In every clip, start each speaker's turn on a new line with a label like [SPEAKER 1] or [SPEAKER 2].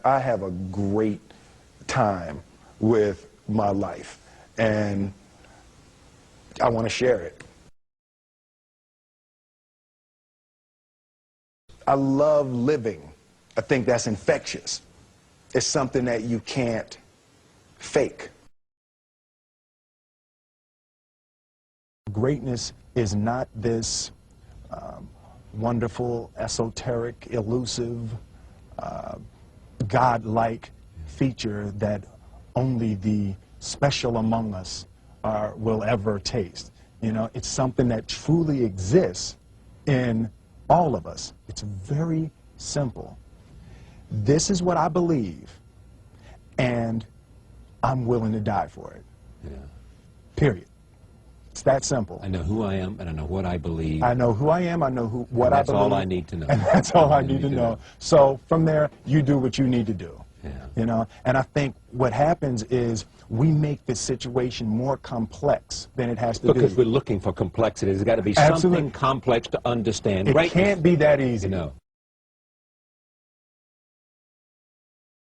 [SPEAKER 1] I have a great time with my life, and I want to share it. I love living. I think that's infectious. It's something that you can't fake. Greatness is not this wonderful, esoteric, elusive, God-like feature that only the special among us will ever taste. You know, it's something that truly exists in all of us. It's very simple. This is what I believe, and I'm willing to die for it.
[SPEAKER 2] Yeah.
[SPEAKER 1] Period. It's that simple.
[SPEAKER 2] I know who I am, and I know what I believe.
[SPEAKER 1] I know who I am, I know what I believe.
[SPEAKER 2] That's all I need to know.
[SPEAKER 1] And that's all I need to know. So from there, you do what you need to do.
[SPEAKER 2] Yeah.
[SPEAKER 1] You know, and I think what happens is we make the situation more complex than it has to be.
[SPEAKER 2] Because we're looking for complexity. There's got to be something complex to understand.
[SPEAKER 1] It can't be that easy.
[SPEAKER 2] You know.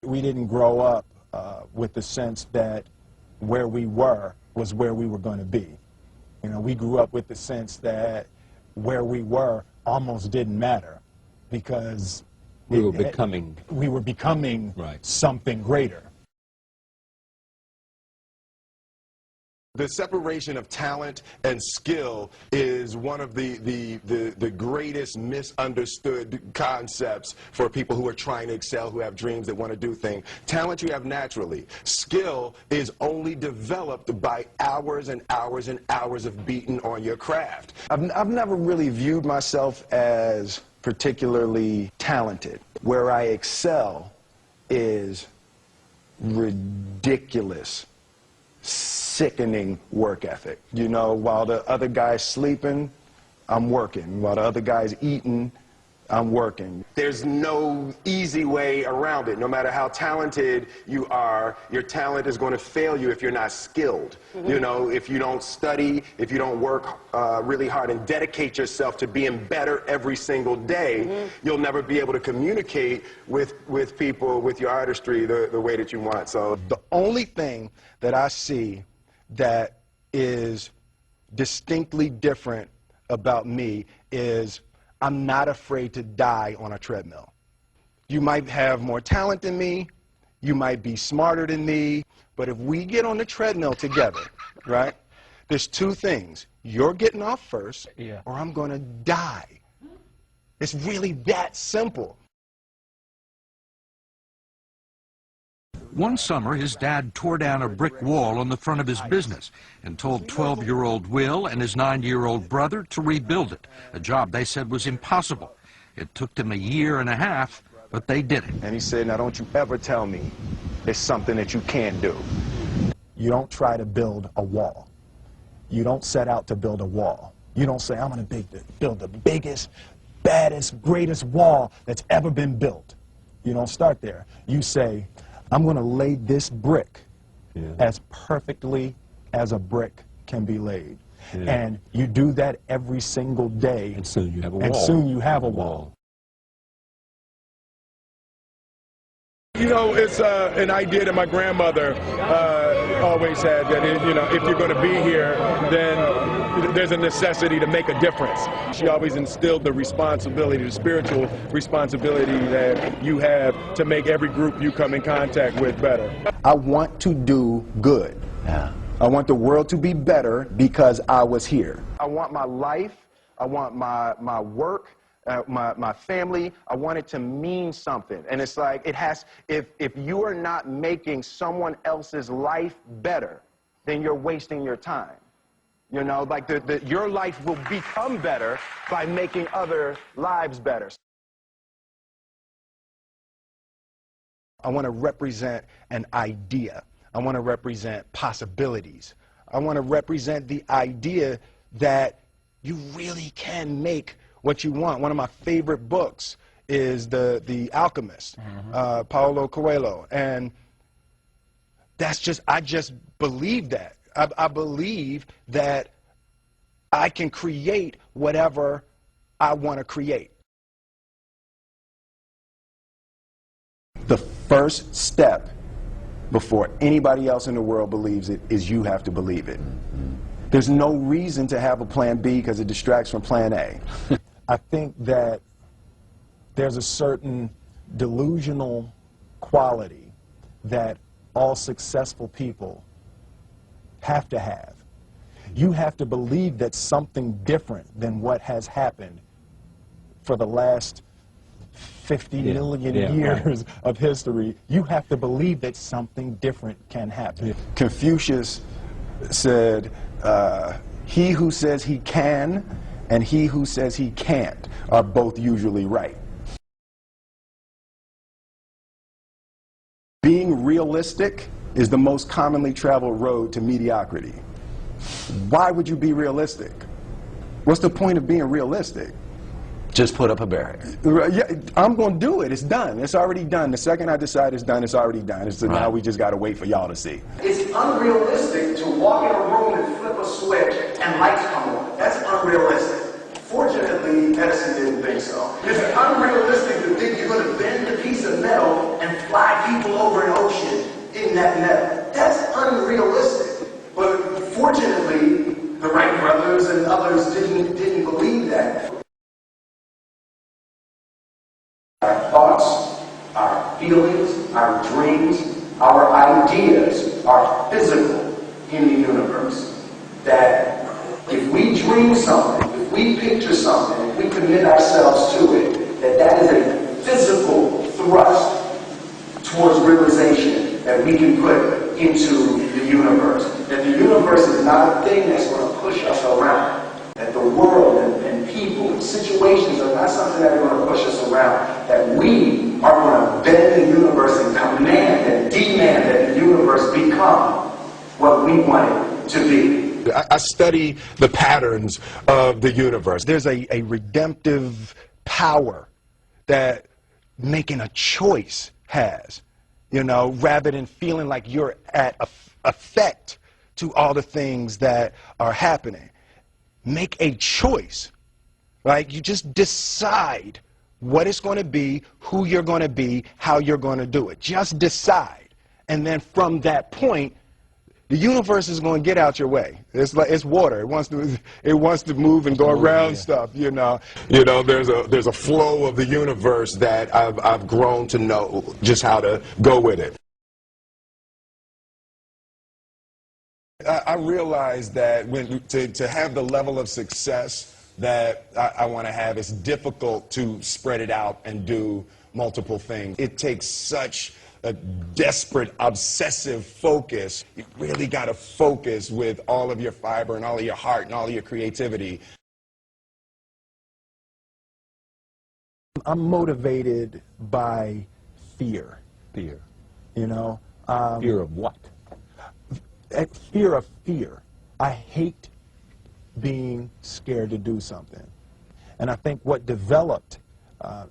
[SPEAKER 1] We didn't grow up with the sense that where we were was where we were going to be. You know, we grew up with the sense that where we were almost didn't matter because
[SPEAKER 2] we were becoming
[SPEAKER 1] right. Something greater. The separation of talent and skill is one of the greatest misunderstood concepts for people who are trying to excel, who have dreams, that want to do things. Talent you have naturally. Skill is only developed by hours and hours and hours of beating on your craft. I've never really viewed myself as particularly talented. Where I excel is ridiculous, sickening work ethic. You know, while the other guy's sleeping, I'm working. While the other guy's eating, I'm working. There's no easy way around it. No matter how talented you are, your talent is going to fail you if you're not skilled. Mm-hmm. You know, if you don't study, if you don't work really hard and dedicate yourself to being better every single day, mm-hmm. you'll never be able to communicate with people, with your artistry, the way that you want. So the only thing that I see that is distinctly different about me is I'm not afraid to die on a treadmill. You might have more talent than me, you might be smarter than me, but if we get on the treadmill together, right, there's two things. You're getting off first, or I'm going to die. It's really that simple.
[SPEAKER 3] One summer, his dad tore down a brick wall on the front of his business and told 12-year-old Will and his 9-year-old brother to rebuild it, a job they said was impossible. It took them 1.5 years, but they did it.
[SPEAKER 1] And he said, now don't you ever tell me it's something that you can't do. You don't try to build a wall. You don't set out to build a wall. You don't say, I'm going to build the biggest, baddest, greatest wall that's ever been built. You don't start there. You say, I'm going to lay this brick as perfectly as a brick can be laid. Yeah. And you do that every single day.
[SPEAKER 2] And soon you have a wall.
[SPEAKER 1] And soon you have a wall.
[SPEAKER 4] You know, it's an idea that my grandmother always had, that, you know, if you're going to be here, then there's a necessity to make a difference. She always instilled the responsibility, the spiritual responsibility that you have to make every group you come in contact with better.
[SPEAKER 1] I want to do good. Yeah. I want the world to be better because I was here. I want my life, I want my work, my family, I want it to mean something. And it's like, it has, if you are not making someone else's life better, then you're wasting your time. You know, like your life will become better by making other lives better. I want to represent an idea. I want to represent possibilities. I want to represent the idea that you really can make what you want. One of my favorite books is The Alchemist, Paulo Coelho, and that's just, I just believe that. I believe that I can create whatever I want to create. The first step before anybody else in the world believes it is you have to believe it. There's no reason to have a plan B because it distracts from plan A. I think that there's a certain delusional quality that all successful people have to have. You have to believe that something different than what has happened for the last 50 million years of history. You have to believe that something different can happen. Confucius said, he who says he can and he who says he can't are both usually right. Being realistic is the most commonly traveled road to mediocrity. Why would you be realistic? What's the point of being realistic?
[SPEAKER 5] Just put up a barrier.
[SPEAKER 1] Yeah, I'm going to do it. It's done. It's already done. The second I decide it's done, it's already done. So now we just got to wait for y'all to see.
[SPEAKER 6] It's unrealistic to walk in a room and flip a switch and lights come on. That's unrealistic. Fortunately, Edison didn't think so. It's unrealistic to think you're going to bend a piece of metal and fly people over an ocean in that metal. That's unrealistic. But fortunately, the Wright brothers and others didn't believe that. Our thoughts, our feelings, our dreams, our ideas are physical in the universe. That if we dream something, if we picture something, if we commit ourselves to it, that is a physical thrust towards realization that we can put into the universe. That the universe is not a thing that's going to push us around. That the world and people and situations are not something that are going to push us around. That we are going to bend the universe and command and demand that the universe become what we want it to be.
[SPEAKER 1] I study the patterns of the universe. There's a redemptive power that making a choice has, you know, rather than feeling like you're at effect to all the things that are happening. Make a choice, right? You just decide what it's going to be, who you're going to be, how you're going to do it. Just decide. And then from that point, the universe is going to get out your way. It's like it's water. It wants to move and go around stuff. You know, there's a flow of the universe that I've grown to know just how to go with it. I realize that to have the level of success that I want to have, it's difficult to spread it out and do multiple things. It takes such a desperate, obsessive focus. You really got to focus with all of your fiber and all of your heart and all of your creativity. I'm motivated by fear.
[SPEAKER 2] Fear.
[SPEAKER 1] You know?
[SPEAKER 2] Fear of what?
[SPEAKER 1] Fear of fear. I hate being scared to do something. And I think what developed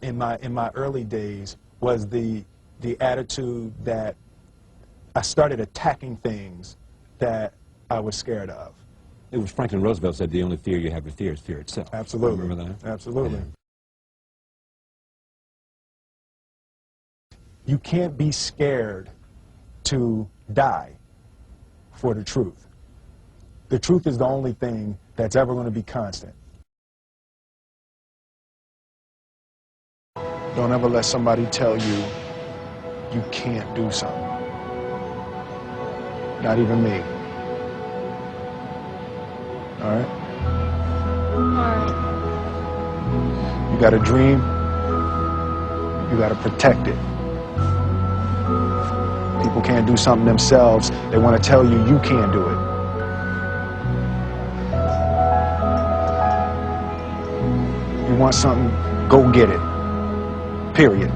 [SPEAKER 1] in my early days was the attitude that I started attacking things that I was scared of.
[SPEAKER 2] It was Franklin Roosevelt said the only fear you have to fear is fear itself.
[SPEAKER 1] Absolutely.
[SPEAKER 2] Remember that?
[SPEAKER 1] Absolutely. Yeah. You can't be scared to die for the truth. The truth is the only thing that's ever going to be constant. Don't ever let somebody tell you you can't do something. Not even me. All right? You got a dream, you got to protect it. People can't do something themselves. They want to tell you you can't do it. You want something, go get it. Period.